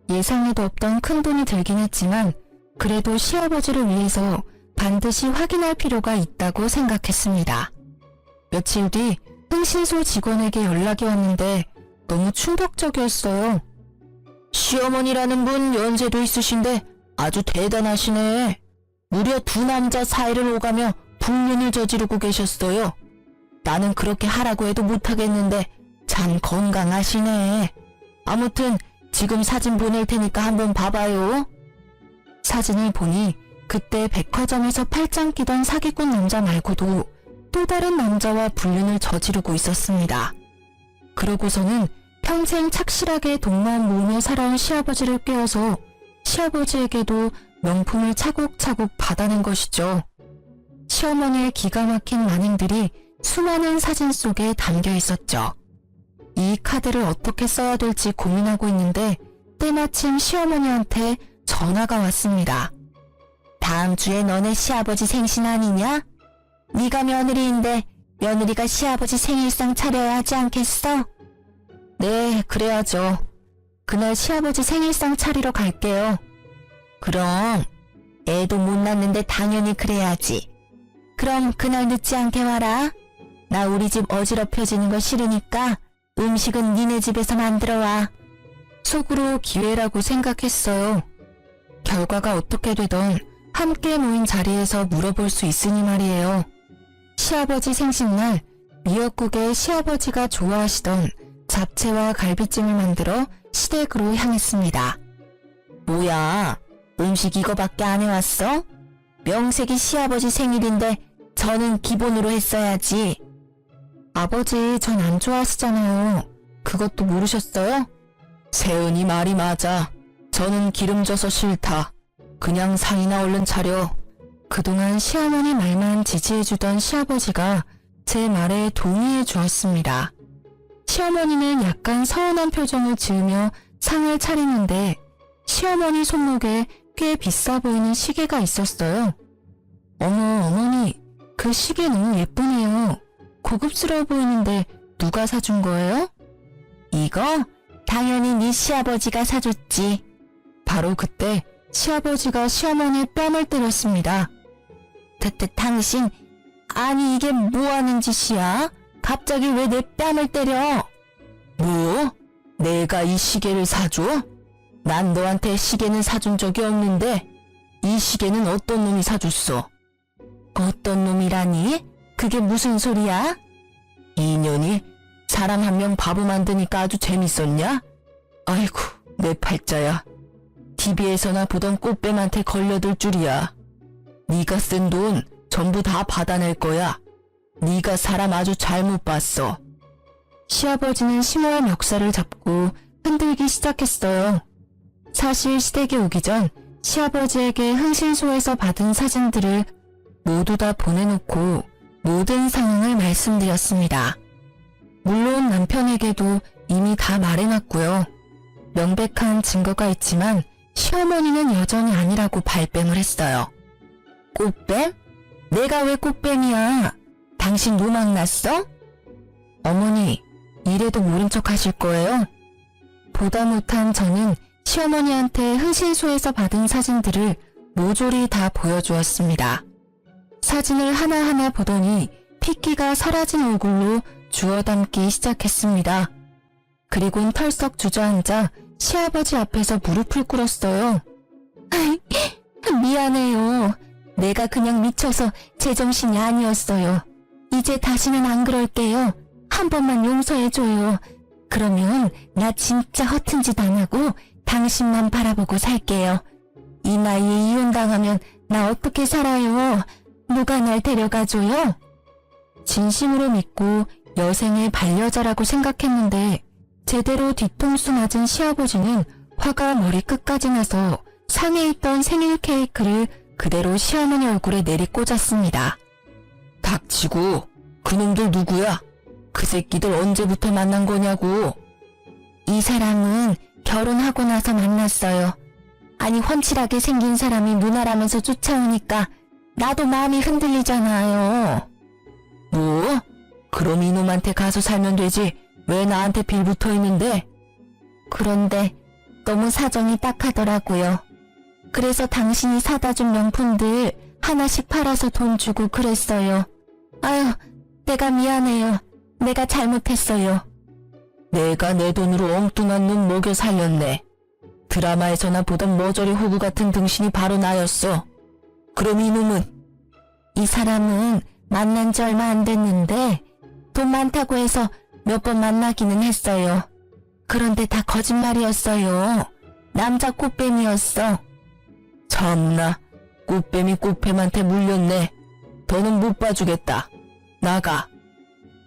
예상에도 없던 큰 돈이 들긴 했지만 그래도 시아버지를 위해서 반드시 확인할 필요가 있다고 생각했습니다. 며칠 뒤 흥신소 직원에게 연락이 왔는데 너무 충격적이었어요. 시어머니라는 분 연세도 있으신데 아주 대단하시네. 무려 두 남자 사이를 오가며 불륜을 저지르고 계셨어요. 나는 그렇게 하라고 해도 못하겠는데 참 건강하시네. 아무튼 지금 사진 보낼 테니까 한번 봐봐요. 사진을 보니 그때 백화점에서 팔짱 끼던 사기꾼 남자 말고도 또 다른 남자와 불륜을 저지르고 있었습니다. 그러고서는 평생 착실하게 돈만 모으며 살아온 시아버지를 깨워서 시아버지에게도 명품을 차곡차곡 받아낸 것이죠. 시어머니의 기가 막힌 만행들이 수많은 사진 속에 담겨 있었죠. 이 카드를 어떻게 써야 될지 고민하고 있는데 때마침 시어머니한테 전화가 왔습니다. 다음 주에 너네 시아버지 생신 아니냐? 네가 며느리인데 며느리가 시아버지 생일상 차려야 하지 않겠어? 네, 그래야죠. 그날 시아버지 생일상 차리러 갈게요. 그럼 애도 못 낳는데 당연히 그래야지. 그럼 그날 늦지 않게 와라. 나 우리 집 어지럽혀지는 거 싫으니까 음식은 니네 집에서 만들어 와. 속으로 기회라고 생각했어요. 결과가 어떻게 되던 함께 모인 자리에서 물어볼 수 있으니 말이에요. 시아버지 생신날 미역국에 시아버지가 좋아하시던 잡채와 갈비찜을 만들어 시댁으로 향했습니다. 뭐야, 음식 이거밖에 안 해왔어? 명색이 시아버지 생일인데 저는 기본으로 했어야지. 아버지 전 안 좋아하시잖아요. 그것도 모르셨어요? 세은이 말이 맞아. 저는 기름져서 싫다. 그냥 상이나 얼른 차려. 그동안 시어머니 말만 지지해주던 시아버지가 제 말에 동의해 주었습니다. 시어머니는 약간 서운한 표정을 지으며 상을 차리는데 시어머니 손목에 꽤 비싸 보이는 시계가 있었어요. 어머, 어머니, 그 시계 너무 예쁘네요. 고급스러워 보이는데 누가 사준 거예요? 이거? 당연히 네 시아버지가 사줬지. 바로 그때 시아버지가 시어머니의 뺨을 때렸습니다. 당신, 아니 이게 뭐하는 짓이야? 갑자기 왜 내 뺨을 때려? 뭐? 내가 이 시계를 사줘? 난 너한테 시계는 사준 적이 없는데 이 시계는 어떤 놈이 사줬어? 어떤 놈이라니? 그게 무슨 소리야? 이년이 사람 한 명 바보 만드니까 아주 재밌었냐? 아이고, 내 팔자야. TV에서나 보던 꽃뱀한테 걸려들 줄이야. 네가 쓴 돈 전부 다 받아낼 거야. 네가 사람 아주 잘못 봤어. 시아버지는 심오한 멱살을 잡고 흔들기 시작했어요. 사실 시댁에 오기 전 시아버지에게 흥신소에서 받은 사진들을 모두 다 보내놓고 모든 상황을 말씀드렸습니다. 물론 남편에게도 이미 다 말해놨고요. 명백한 증거가 있지만 시어머니는 여전히 아니라고 발뺌을 했어요. 꽃뱀? 내가 왜 꽃뱀이야? 당신 노망 났어? 어머니, 이래도 모른 척 하실 거예요? 보다 못한 저는 시어머니한테 흥신소에서 받은 사진들을 모조리 다 보여주었습니다. 사진을 하나하나 보더니 핏기가 사라진 얼굴로 주워 담기 시작했습니다. 그리곤 털썩 주저앉아 시아버지 앞에서 무릎을 꿇었어요. 미안해요. 내가 그냥 미쳐서 제정신이 아니었어요. 이제 다시는 안 그럴게요. 한 번만 용서해줘요. 그러면 나 진짜 허튼 짓 안 하고 당신만 바라보고 살게요. 이 나이에 이혼당하면 나 어떻게 살아요? 누가 날 데려가줘요? 진심으로 믿고 여생의 반려자라고 생각했는데 제대로 뒤통수 맞은 시아버지는 화가 머리 끝까지 나서 상에 있던 생일 케이크를 그대로 시어머니 얼굴에 내리꽂았습니다. 닥치고 그놈들 누구야? 그 새끼들 언제부터 만난 거냐고. 이 사람은 결혼하고 나서 만났어요. 아니 훤칠하게 생긴 사람이 누나라면서 쫓아오니까 나도 마음이 흔들리잖아요. 뭐? 그럼 이놈한테 가서 살면 되지. 왜 나한테 빌붙어 있는데? 그런데 너무 사정이 딱하더라고요. 그래서 당신이 사다 준 명품들 하나씩 팔아서 돈 주고 그랬어요. 아유, 내가 미안해요. 내가 잘못했어요. 내가 내 돈으로 엉뚱한 놈 먹여 살렸네. 드라마에서나 보던 머저리 호구 같은 등신이 바로 나였어. 그럼 이놈은? 이 사람은 만난 지 얼마 안 됐는데 돈 많다고 해서 몇 번 만나기는 했어요. 그런데 다 거짓말이었어요. 남자 꽃뱀이었어. 참나, 꽃뱀이 꽃뱀한테 물렸네. 더는 못 봐주겠다. 나가.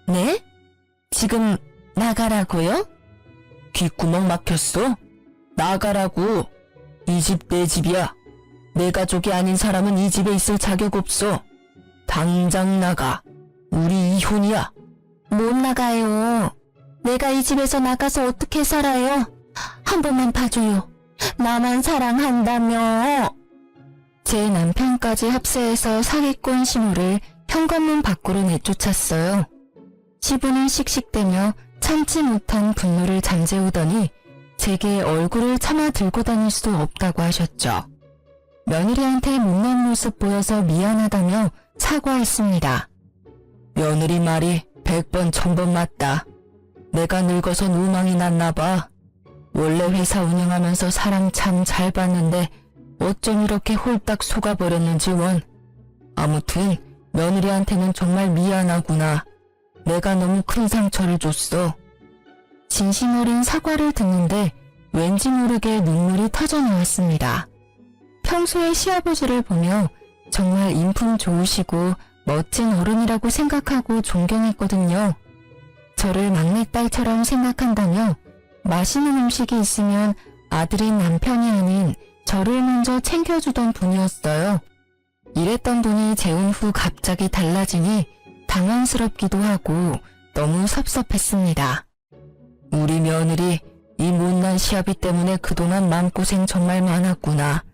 네? 지금 나가라고요? 귓구멍 막혔어? 나가라고. 이 집 내 집이야. 내 가족이 아닌 사람은 이 집에 있을 자격 없어. 당장 나가. 우리 이혼이야. 못 나가요. 내가 이 집에서 나가서 어떻게 살아요? 한 번만 봐줘요. 나만 사랑한다며. 제 남편까지 합세해서 사기꾼 신호를 현관문 밖으로 내쫓았어요. 시부는 씩씩대며 참지 못한 분노를 잠재우더니 제게 얼굴을 차마 들고 다닐 수 없다고 하셨죠. 며느리한테 못난 모습 보여서 미안하다며 사과했습니다. 며느리 말이 100번 1000번 맞다. 내가 늙어서 노망이 났나봐. 원래 회사 운영하면서 사람 참 잘 봤는데 어쩜 이렇게 홀딱 속아버렸는지 원. 아무튼 며느리한테는 정말 미안하구나. 내가 너무 큰 상처를 줬어. 진심 어린 사과를 듣는데 왠지 모르게 눈물이 터져나왔습니다. 평소에 시아버지를 보며 정말 인품 좋으시고 멋진 어른이라고 생각하고 존경했거든요. 저를 막내딸처럼 생각한다며 맛있는 음식이 있으면 아들인 남편이 아닌 저를 먼저 챙겨주던 분이었어요. 이랬던 분이 재혼 후 갑자기 달라지니 당황스럽기도 하고 너무 섭섭했습니다. 우리 며느리 이 못난 시아비 때문에 그동안 마음고생 정말 많았구나.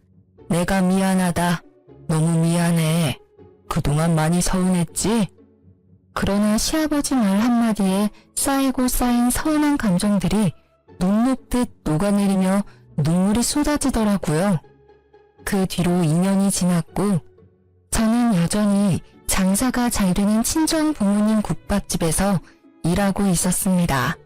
내가 미안하다. 너무 미안해. 그동안 많이 서운했지? 그러나 시아버지 말 한마디에 쌓이고 쌓인 서운한 감정들이 눈 녹듯 녹아내리며 눈물이 쏟아지더라고요. 그 뒤로 2년이 지났고 저는 여전히 장사가 잘 되는 친정 부모님 국밥집에서 일하고 있었습니다.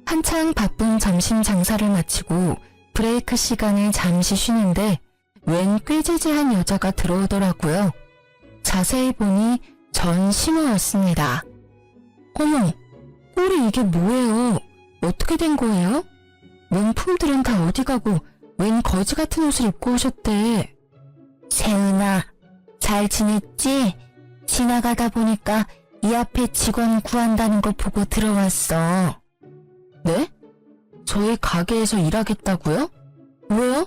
한창 바쁜 점심 장사를 마치고 브레이크 시간에 잠시 쉬는데 웬 꾀지지한 여자가 들어오더라고요. 자세히 보니 전 신호였습니다. 어머, 꼴이 이게 뭐예요? 어떻게 된 거예요? 명품들은 다 어디 가고 웬 거지 같은 옷을 입고 오셨대. 세은아, 잘 지냈지? 지나가다 보니까 이 앞에 직원 구한다는 거 보고 들어왔어. 네? 저희 가게에서 일하겠다고요? 왜요?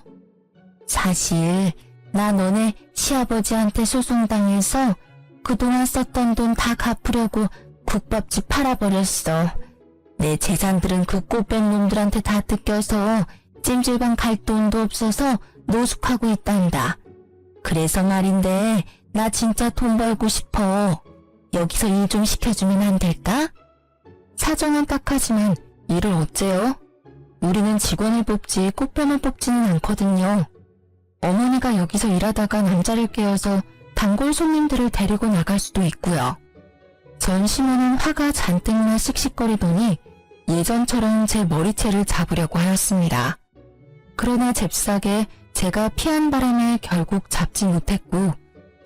사실 나 너네 시아버지한테 소송당해서 그동안 썼던 돈 다 갚으려고 국밥집 팔아버렸어. 내 재산들은 그 꽃뱀 놈들한테 다 뜯겨서 찜질방 갈 돈도 없어서 노숙하고 있단다. 그래서 말인데 나 진짜 돈 벌고 싶어. 여기서 일 좀 시켜주면 안 될까? 사정은 딱하지만 일을 어째요? 우리는 직원을 뽑지 꽃뱀을 뽑지는 않거든요. 어머니가 여기서 일하다가 남자를 깨워서 단골 손님들을 데리고 나갈 수도 있고요. 전 시모는 화가 잔뜩 나 씩씩거리더니 예전처럼 제 머리채를 잡으려고 하였습니다. 그러나 잽싸게 제가 피한 바람에 결국 잡지 못했고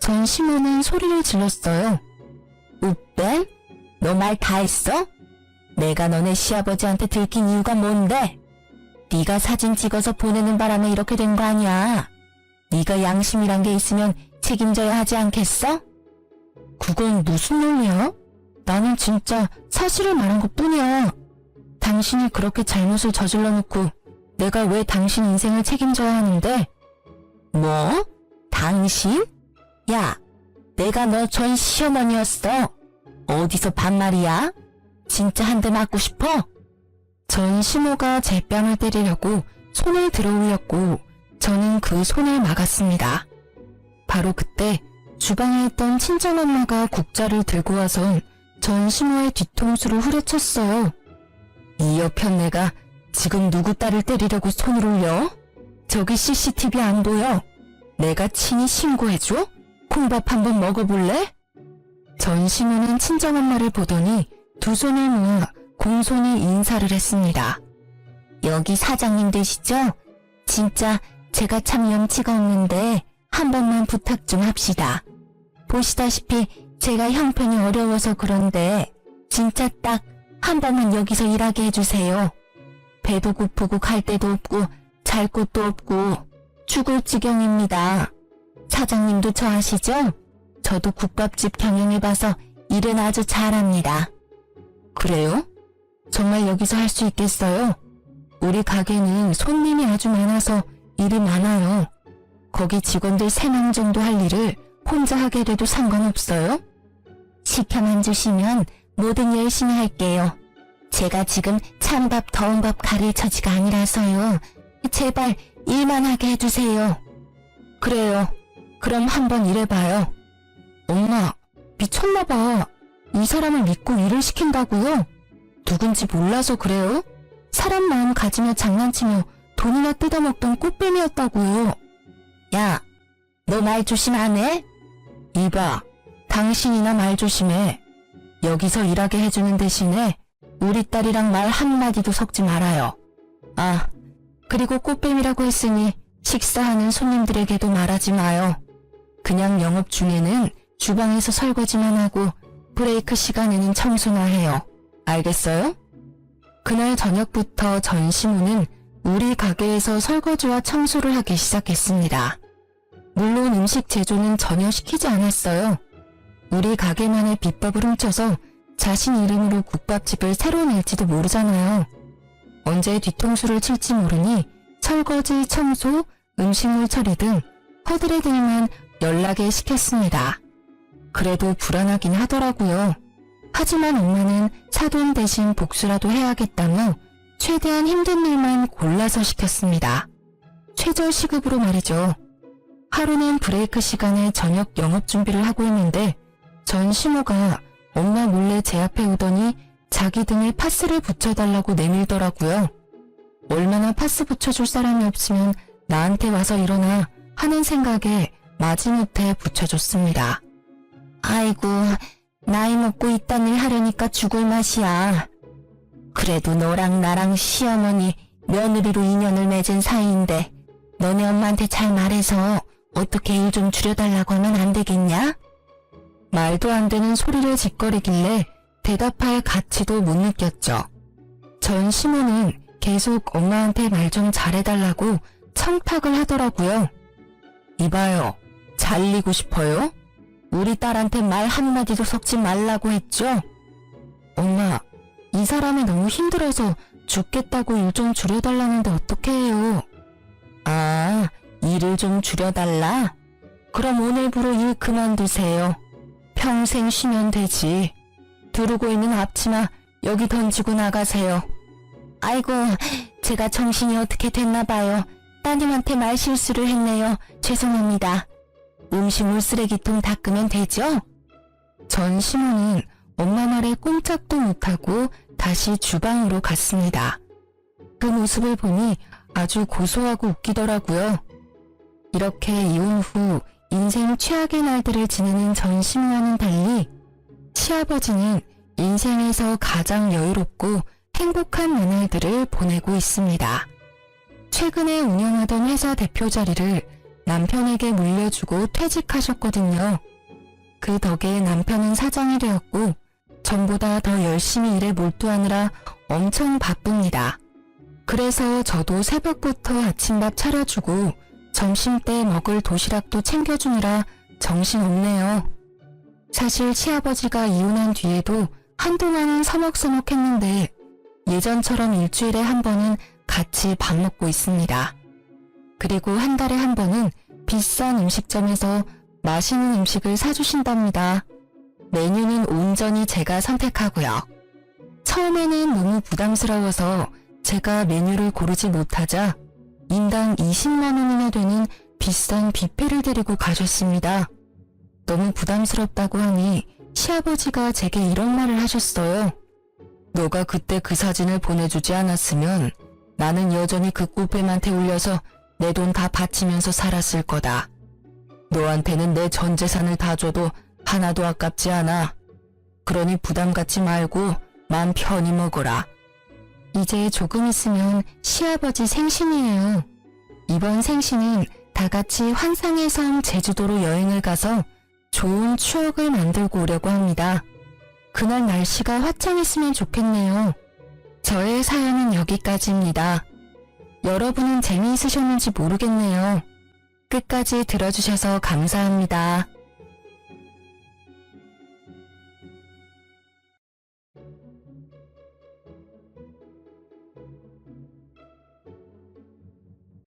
전 시모는 소리를 질렀어요. 우뱀? 너 말 다 했어? 내가 너네 시아버지한테 들킨 이유가 뭔데? 네가 사진 찍어서 보내는 바람에 이렇게 된 거 아니야. 네가 양심이란 게 있으면 책임져야 하지 않겠어? 그건 무슨 논리야? 나는 진짜 사실을 말한 것뿐이야. 당신이 그렇게 잘못을 저질러 놓고 내가 왜 당신 인생을 책임져야 하는데? 뭐? 당신? 야, 내가 너 전 시어머니였어. 어디서 반말이야? 진짜 한 대 맞고 싶어? 전 시모가 제 뺨을 때리려고 손을 들어 올렸고 저는 그 손을 막았습니다. 바로 그때 주방에 있던 친정엄마가 국자를 들고 와서 전 시모의 뒤통수를 후려쳤어요. 이 여편네가 지금 누구 딸을 때리려고 손을 올려? 저기 CCTV 안 보여? 내가 친히 신고해줘? 콩밥 한번 먹어볼래? 전 시모는 친정엄마를 보더니 두 손을 모아 공손히 인사를 했습니다. 여기 사장님 되시죠? 진짜 제가 참 염치가 없는데 한 번만 부탁 좀 합시다. 보시다시피 제가 형편이 어려워서 그런데 진짜 딱 한 번만 여기서 일하게 해주세요. 배도 고프고 갈 데도 없고 잘 곳도 없고 죽을 지경입니다. 사장님도 저 아시죠? 저도 국밥집 경영해봐서 일은 아주 잘합니다. 그래요? 정말 여기서 할 수 있겠어요? 우리 가게는 손님이 아주 많아서 일이 많아요. 거기 직원들 3명 정도 할 일을 혼자 하게 돼도 상관없어요? 시켜만 주시면 뭐든 열심히 할게요. 제가 지금 찬밥 더운 밥 가릴 처지가 아니라서요. 제발 일만 하게 해주세요. 그래요. 그럼 한번 일해봐요. 엄마, 미쳤나봐. 이 사람을 믿고 일을 시킨다고요? 누군지 몰라서 그래요? 사람 마음 가지며 장난치며 돈이나 뜯어먹던 꽃뱀이었다고요. 야, 너 말 조심 안 해? 이봐, 당신이나 말 조심해. 여기서 일하게 해주는 대신에 우리 딸이랑 말 한마디도 섞지 말아요. 아, 그리고 꽃뱀이라고 했으니 식사하는 손님들에게도 말하지 마요. 그냥 영업 중에는 주방에서 설거지만 하고 브레이크 시간에는 청소나 해요. 알겠어요? 그날 저녁부터 전 시모는 우리 가게에서 설거지와 청소를 하기 시작했습니다. 물론 음식 제조는 전혀 시키지 않았어요. 우리 가게만의 비법을 훔쳐서 자신 이름으로 국밥집을 새로 낼지도 모르잖아요. 언제 뒤통수를 칠지 모르니 설거지, 청소, 음식물 처리 등 허들의 일만 연락에 시켰습니다. 그래도 불안하긴 하더라고요. 하지만 엄마는 사돈 대신 복수라도 해야겠다며 최대한 힘든 일만 골라서 시켰습니다. 최저 시급으로 말이죠. 하루는 브레이크 시간에 저녁 영업 준비를 하고 있는데 전 시모가 엄마 몰래 제 앞에 오더니 자기 등에 파스를 붙여달라고 내밀더라고요. 얼마나 파스 붙여줄 사람이 없으면 나한테 와서 일어나 하는 생각에 마지못해 붙여줬습니다. 아이고, 나이 먹고 이딴 일 하려니까 죽을 맛이야. 그래도 너랑 나랑 시어머니, 며느리로 인연을 맺은 사이인데 너네 엄마한테 잘 말해서 어떻게 일 좀 줄여달라고 하면 안 되겠냐? 말도 안 되는 소리를 짓거리길래 대답할 가치도 못 느꼈죠. 전 시모는 계속 엄마한테 말 좀 잘해달라고 청탁을 하더라고요. 이봐요, 잘리고 싶어요? 우리 딸한테 말 한마디도 섞지 말라고 했죠? 엄마, 이 사람이 너무 힘들어서 죽겠다고 일 좀 줄여달라는데 어떻게 해요? 아, 일을 좀 줄여달라? 그럼 오늘부로 일 그만두세요. 평생 쉬면 되지. 두르고 있는 앞치마 여기 던지고 나가세요. 아이고, 제가 정신이 어떻게 됐나 봐요. 따님한테 말 실수를 했네요. 죄송합니다. 음식물 쓰레기통 닦으면 되죠? 전 시모는 엄마 말에 꼼짝도 못하고 다시 주방으로 갔습니다. 그 모습을 보니 아주 고소하고 웃기더라고요. 이렇게 이혼 후 인생 최악의 날들을 지내는 전 시모와는 달리 시아버지는 인생에서 가장 여유롭고 행복한 나날들을 보내고 있습니다. 최근에 운영하던 회사 대표 자리를 남편에게 물려주고 퇴직하셨거든요. 그 덕에 남편은 사장이 되었고 전보다 더 열심히 일에 몰두하느라 엄청 바쁩니다. 그래서 저도 새벽부터 아침밥 차려주고 점심때 먹을 도시락도 챙겨주느라 정신없네요. 사실 시아버지가 이혼한 뒤에도 한동안은 서먹서먹했는데 예전처럼 일주일에 한 번은 같이 밥 먹고 있습니다. 그리고 한 달에 한 번은 비싼 음식점에서 맛있는 음식을 사주신답니다. 메뉴는 온전히 제가 선택하고요. 처음에는 너무 부담스러워서 제가 메뉴를 고르지 못하자 인당 20만 원이나 되는 비싼 뷔페를 데리고 가셨습니다. 너무 부담스럽다고 하니 시아버지가 제게 이런 말을 하셨어요. 너가 그때 그 사진을 보내주지 않았으면 나는 여전히 그 뷔페만 태울려서 내 돈 다 바치면서 살았을 거다. 너한테는 내 전 재산을 다 줘도 하나도 아깝지 않아. 그러니 부담 갖지 말고 마음 편히 먹어라. 이제 조금 있으면 시아버지 생신이에요. 이번 생신은 다 같이 환상의 섬 제주도로 여행을 가서 좋은 추억을 만들고 오려고 합니다. 그날 날씨가 화창했으면 좋겠네요. 저의 사연은 여기까지입니다. 여러분은 재미있으셨는지 모르겠네요. 끝까지 들어주셔서 감사합니다.